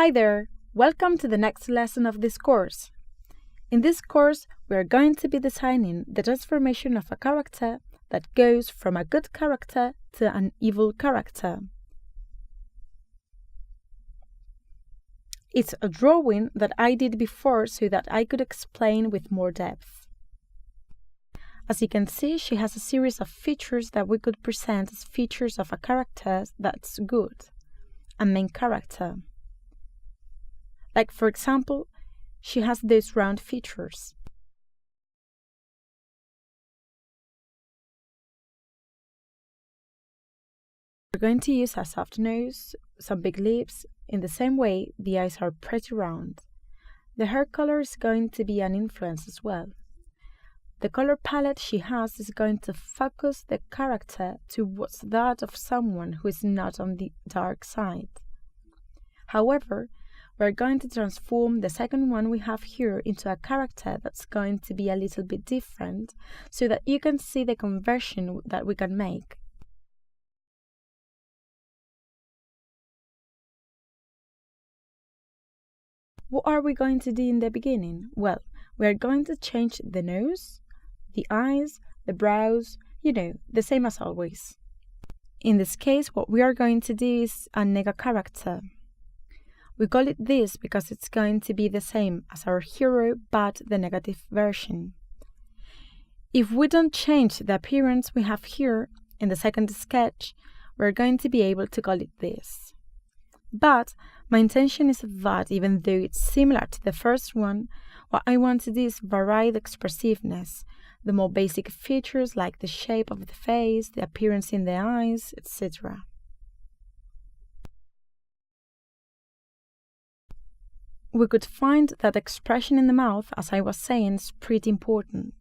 Hi there! Welcome to the next lesson of this course. In this course, we are going to be designing the transformation of a character that goes from a good character to an evil character. It's a drawing that I did before so that I could explain with more depth. As you can see, she has a series of features that we could present as features of a character that's good, a main character. Like, for example, she has those round features. We're going to use a soft nose, some big lips. In the same way, the eyes are pretty round. The hair color is going to be an influence as well. The color palette she has is going to focus the character towards that of someone who is not on the dark side. However, we're going to transform the second one we have here into a character that's going to be a little bit different so that you can see the conversion that we can make. What are we going to do in the beginning? Well, we are going to change the nose, the eyes, the brows, the same as always. In this case, what we are going to do is a nega character. We call it this because it's going to be the same as our hero, but the negative version. If we don't change the appearance we have here in the second sketch, we're going to be able to call it this. But my intention is that even though it's similar to the first one, what I want to do is vary the expressiveness, the more basic features like the shape of the face, the appearance in the eyes, etc. We could find that expression in the mouth, as I was saying, is pretty important.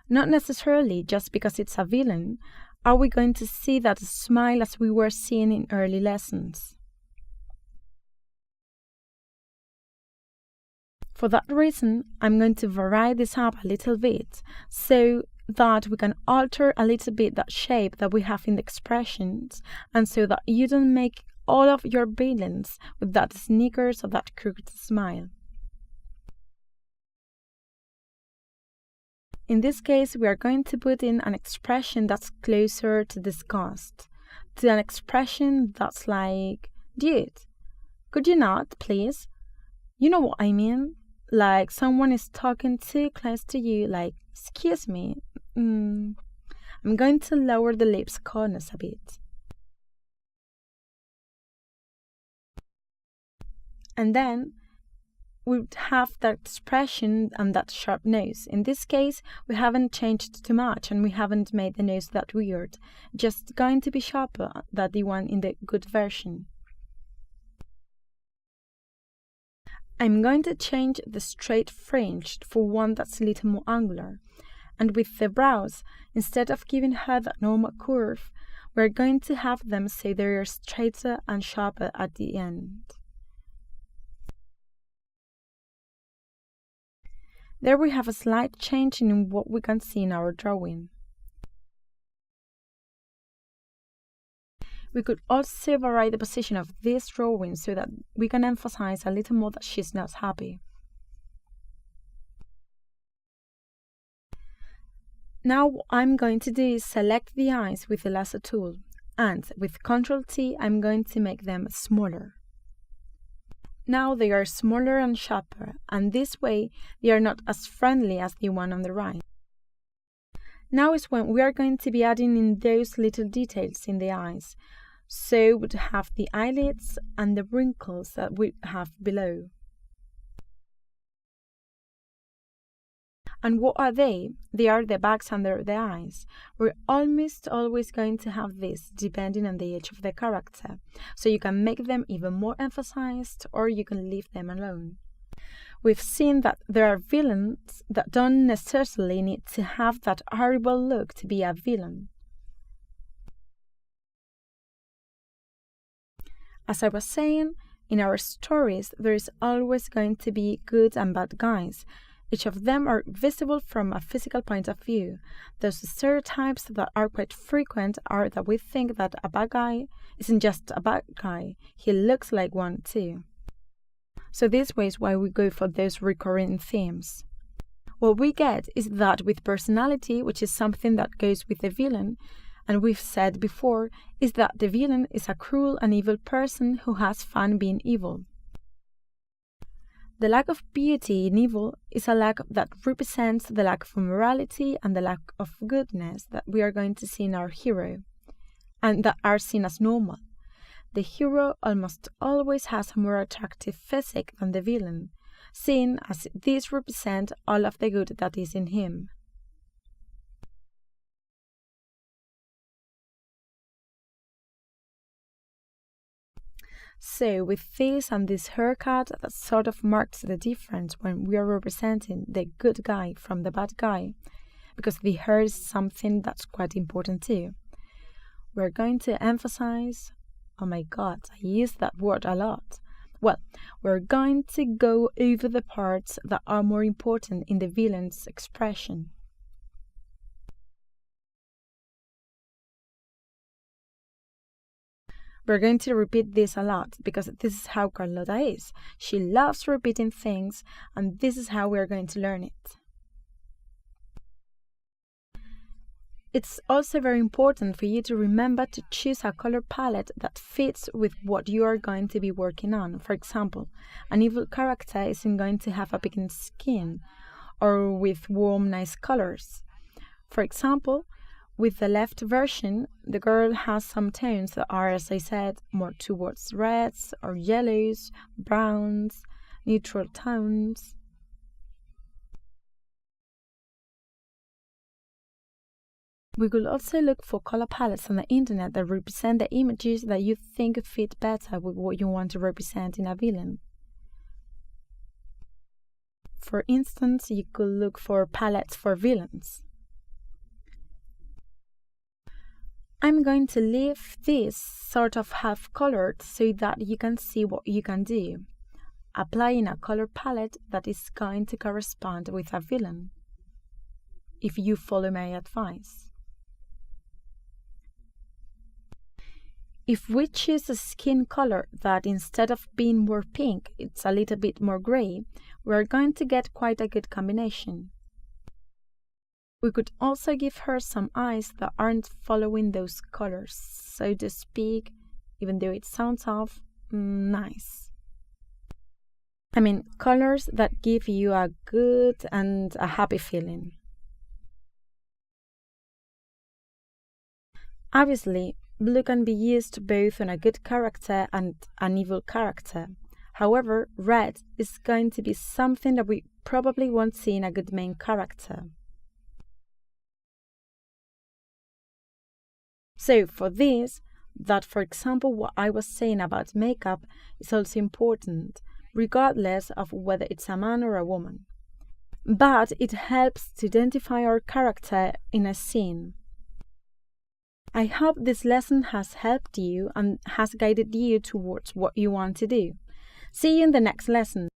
Not necessarily just because it's a villain are we going to see that smile as we were seeing in early lessons. For that reason, I'm going to vary this up a little bit so that we can alter a little bit that shape that we have in the expressions, and so that you don't make all of your villains with that sneakers or that crooked smile. In this case, we are going to put in an expression that's closer to disgust, to an expression that's like, dude, could you not, please? You know what I mean? Like someone is talking too close to you, like, excuse me. I'm going to lower the lips corners a bit. And then we have that expression and that sharp nose. In this case, we haven't changed too much and we haven't made the nose that weird. Just going to be sharper than the one in the good version. I'm going to change the straight fringe for one that's a little more angular. And with the brows, instead of giving her that normal curve, we're going to have them so they're straighter and sharper at the end. There we have a slight change in what we can see in our drawing. We could also vary the position of this drawing so that we can emphasize a little more that she's not happy. Now what I'm going to do is select the eyes with the lasso tool, and with Ctrl+T I'm going to make them smaller. Now they are smaller and sharper, and this way they are not as friendly as the one on the right. Now is when we are going to be adding in those little details in the eyes. So we'd have the eyelids and the wrinkles that we have below. And what are they? They are the bags under the eyes. We're almost always going to have this depending on the age of the character. So you can make them even more emphasized or you can leave them alone. We've seen that there are villains that don't necessarily need to have that horrible look to be a villain. As I was saying, in our stories there is always going to be good and bad guys. Each of them are visible from a physical point of view. Those stereotypes that are quite frequent are that we think that a bad guy isn't just a bad guy, he looks like one too. So this way is why we go for those recurring themes. What we get is that with personality, which is something that goes with the villain, and we've said before, is that the villain is a cruel and evil person who has fun being evil. The lack of beauty in evil is a lack that represents the lack of morality and the lack of goodness that we are going to see in our hero, and that are seen as normal. The hero almost always has a more attractive physique than the villain, seen as these represent all of the good that is in him. So, with this and this haircut, that sort of marks the difference when we are representing the good guy from the bad guy, because the hair is something that's quite important too. We're going to emphasize, oh my god, I use that word a lot. Well, we're going to go over the parts that are more important in the villain's expression. We're going to repeat this a lot because this is how Carlota is. She loves repeating things, and this is how we're going to learn it. It's also very important for you to remember to choose a color palette that fits with what you are going to be working on. For example, an evil character isn't going to have a pigment skin or with warm, nice colors. For example, with the left version, the girl has some tones that are, as I said, more towards reds or yellows, browns, neutral tones. We could also look for color palettes on the internet that represent the images that you think fit better with what you want to represent in a villain. For instance, you could look for palettes for villains. I'm going to leave this sort of half-colored so that you can see what you can do, applying a color palette that is going to correspond with a villain, if you follow my advice. If we choose a skin color that instead of being more pink, it's a little bit more grey, we're going to get quite a good combination. We could also give her some eyes that aren't following those colors, so to speak, even though it sounds nice. I mean, colors that give you a good and a happy feeling. Obviously, blue can be used both on a good character and an evil character. However, red is going to be something that we probably won't see in a good main character. So for this, that for example what I was saying about makeup is also important, regardless of whether it's a man or a woman. But it helps to identify our character in a scene. I hope this lesson has helped you and has guided you towards what you want to do. See you in the next lesson.